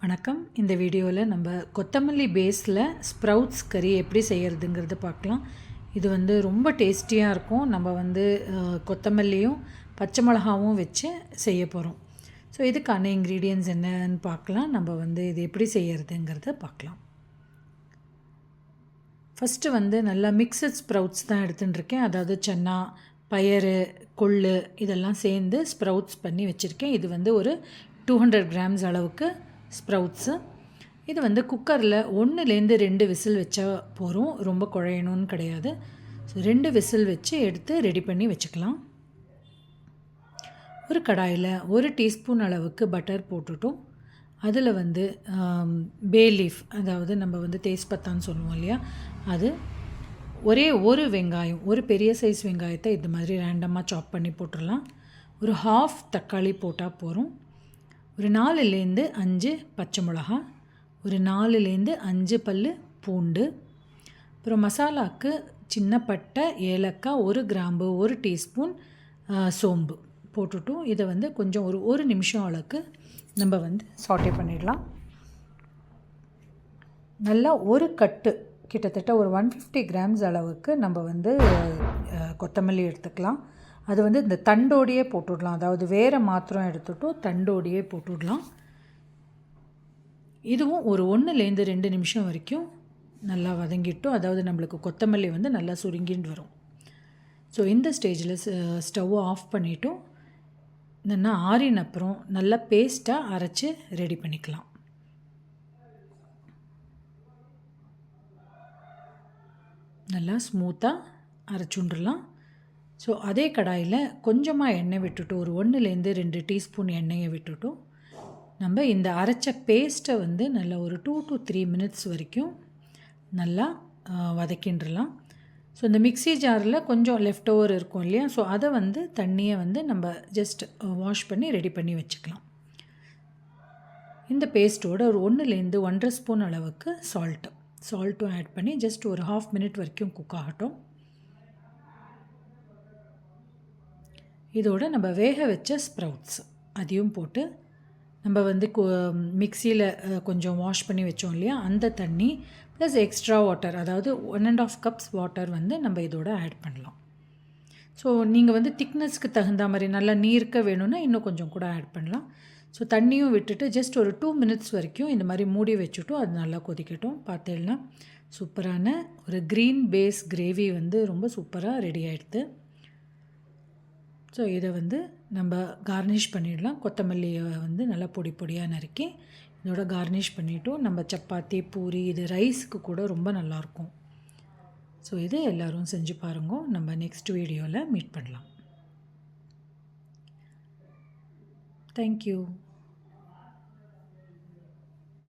வணக்கம். இந்த வீடியோவில் நம்ம கொத்தமல்லி பேஸில் ஸ்ப்ரவுட்ஸ் கறி எப்படி செய்கிறதுங்கிறது பார்க்கலாம். இது ரொம்ப டேஸ்டியாக இருக்கும். நம்ம கொத்தமல்லியும் பச்சை மிளகாவும் வச்சு செய்ய போகிறோம். ஸோ இதுக்கான இன்க்ரீடியன்ட்ஸ் என்னன்னு பார்க்கலாம். நம்ம இது எப்படி செய்கிறதுங்கிறத பார்க்கலாம். ஃபஸ்ட்டு நல்லா மிக்சட் ஸ்ப்ரவுட்ஸ் தான் எடுத்துட்டுருக்கேன். அதாவது சன்னா, பயறு, கொள்ளு இதெல்லாம் சேர்ந்து ஸ்ப்ரவுட்ஸ் பண்ணி வச்சுருக்கேன். இது ஒரு 200 கிராம்ஸ் அளவுக்கு ஸ்ப்ரவுட்ஸு. இது குக்கரில் 1லேருந்து 2 விசில் வச்சா போகிறோம். ரொம்ப குழையணும்னு கிடையாது. ஸோ 2 விசில் வச்சு எடுத்து ரெடி பண்ணி வச்சுக்கலாம். ஒரு கடாயில் 1 டீஸ்பூன் அளவுக்கு பட்டர் போட்டுட்டோம். அதில் பே லீஃப், அதாவது நம்ம தேஸ்பத்தான்னு சொல்லுவோம் இல்லையா, அது ஒரே ஒரு வெங்காயம், ஒரு பெரிய சைஸ் வெங்காயத்தை இது மாதிரி ரேண்டமாக சாப் பண்ணி போட்டுடலாம். ஒரு ஹாஃப் தக்காளி போட்டால் போகிறோம். ஒரு 4லேருந்து 5 பச்சை மிளகா, ஒரு 4லேருந்து 5 பல் பூண்டு, அப்புறம் மசாலாவுக்கு சின்ன பட்டை, ஏலக்காய், 1 கிராம்பு, 1 டீஸ்பூன் சோம்பு போட்டுட்டும் இதை கொஞ்சம் ஒரு நிமிஷம் அளவுக்கு நம்ம சாட்டே பண்ணிடலாம். நல்லா ஒரு கட்டு, கிட்டத்தட்ட ஒரு 150 கிராம்ஸ் அளவுக்கு நம்ம கொத்தமல்லி எடுத்துக்கலாம். அது இந்த தண்டோடையே போட்டுடலாம். அதாவது வேறு மாத்திரம் எடுத்துட்டும் தண்டோடையே போட்டுடலாம். இதுவும் ஒரு 1லேருந்து 2 நிமிஷம் வரைக்கும் நல்லா வதங்கிட்டோம். அதாவது நம்மளுக்கு கொத்தமல்லி நல்லா சுருங்கின்னு வரும். ஸோ இந்த ஸ்டேஜில் ஸ்டவ்வை ஆஃப் பண்ணிவிட்டோம். நல்லா ஆறின அப்புறம் நல்லா பேஸ்ட்டாக அரைச்சி ரெடி பண்ணிக்கலாம். நல்லா ஸ்மூத்தாக அரைச்சுண்டுடலாம். ஸோ அதே கடாயில் கொஞ்சமாக எண்ணெய் விட்டுட்டு, ஒரு 1லேருந்து 2 டீஸ்பூன் எண்ணெயை விட்டுட்டும் நம்ம இந்த அரைச்ச பேஸ்ட்டை நல்லா ஒரு 2 to 3 மினிட்ஸ் வரைக்கும் நல்லா வதக்கின்றலாம். ஸோ இந்த மிக்ஸி ஜாரில் கொஞ்சம் லெஃப்ட் ஓவர் இருக்கும் இல்லையா, ஸோ அதை தண்ணியை நம்ம ஜஸ்ட் வாஷ் பண்ணி ரெடி பண்ணி வச்சுக்கலாம். இந்த பேஸ்ட்டோட ஒரு 1லேருந்து 1.5 ஸ்பூன் அளவுக்கு சால்ட்டும் ஆட் பண்ணி ஜஸ்ட் ஒரு 1/2 மினிட் வரைக்கும் குக் ஆகட்டும். இதோடு நம்ம வேக வச்ச ஸ்ப்ரவுட்ஸ் அதையும் போட்டு நம்ம மிக்சியில் கொஞ்சம் வாஷ் பண்ணி வச்சோம் இல்லையா, அந்த தண்ணி ப்ளஸ் எக்ஸ்ட்ரா வாட்டர், அதாவது 1.5 கப்ஸ் வாட்டர் நம்ம இதோட ஆட் பண்ணலாம். ஸோ நீங்கள் திக்னஸ்க்கு தகுந்த மாதிரி நல்லா நீர்க்க வேணும்னா இன்னும் கொஞ்சம் கூட ஆட் பண்ணலாம். ஸோ தண்ணியும் விட்டுட்டு ஜஸ்ட் ஒரு 2 மினிட்ஸ் வரைக்கும் இந்த மாதிரி மூடி வச்சுட்டும் அது நல்லா கொதிக்கட்டும். பார்த்தேன்னா சூப்பரான ஒரு க்ரீன் பேஸ் கிரேவி ரொம்ப சூப்பராக ரெடி ஆகிடுது. ஸோ இதை நம்ம கார்னிஷ் பண்ணிடலாம். கொத்தமல்லியை நல்லா பொடி பொடியாக நறுக்கி இதோட கார்னிஷ் பண்ணிவிட்டோம். நம்ம சப்பாத்தி, பூரி, இது ரைஸுக்கு கூட ரொம்ப நல்லாயிருக்கும். ஸோ இதை எல்லோரும் செஞ்சு பாருங்க. நம்ம நெக்ஸ்ட் வீடியோவில் மீட் பண்ணலாம். தேங்க்யூ.